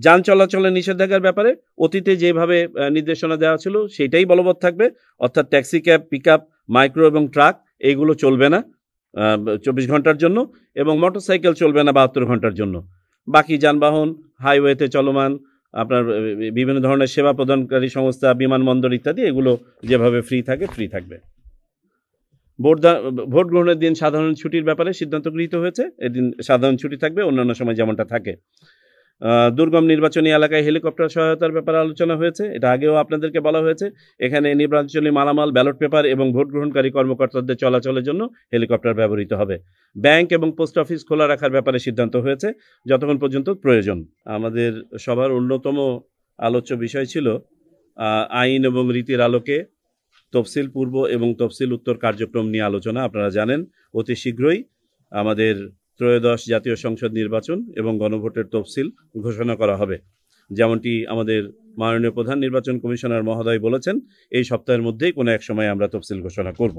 যান চলাচলের নিষেধাজ্ঞার ব্যাপারে অতীতে যেভাবে নির্দেশনা দেওয়া ছিল সেটাই বলবৎ থাকবে, অর্থাৎ ট্যাক্সি ক্যাব, পিকআপ, মাইক্রো এবং ট্রাক এইগুলো চলবে না 24 ঘন্টার জন্য, এবং মোটরসাইকেল চলবে না 72 ঘন্টার জন্য। বাকি যানবাহন হাইওয়েতে চলমান আপনার বিভিন্ন ধরনের সেবা প্রদানকারী সংস্থা, বিমানবন্দর ইত্যাদি এগুলো যেভাবে ফ্রি থাকবে। ভোট গ্রহণের দিন সাধারণ ছুটির ব্যাপারে সিদ্ধান্ত গৃহীত হয়েছে। এদিন সাধারণ ছুটি থাকবে, অন্যান্য সময় যেমনটা থাকে। দুর্গম নির্বাচনী এলাকায় হেলিকপ্টার সহায়তার ব্যাপারে আলোচনা হয়েছে, এটা আগেও আপনাদেরকে বলা হয়েছে। এখানে নির্বাচনী মালামাল, ব্যালট পেপার এবং ভোট গ্রহণকারী কর্মকর্তাদের চলাচলের জন্য হেলিকপ্টার ব্যবহৃত হবে। ব্যাংক এবং পোস্ট অফিস খোলা রাখার ব্যাপারে সিদ্ধান্ত হয়েছে যতক্ষণ পর্যন্ত প্রয়োজন। আমাদের সবার অন্যতম আলোচ্য বিষয় ছিল আইন এবং রীতির আলোকে তফসিল পূর্ব এবং তফসিল উত্তর কার্যক্রম নিয়ে আলোচনা। আপনারা জানেন অতি শীঘ্রই আমাদের ত্রয়োদশ জাতীয় সংসদ নির্বাচন এবং গণভোটের তফসিল ঘোষণা করা হবে। যেমনটি আমাদের মাননীয় প্রধান নির্বাচন কমিশনার মহোদয় বলেছেন, এই সপ্তাহের মধ্যেই কোনো এক সময় আমরা তফসিল ঘোষণা করব।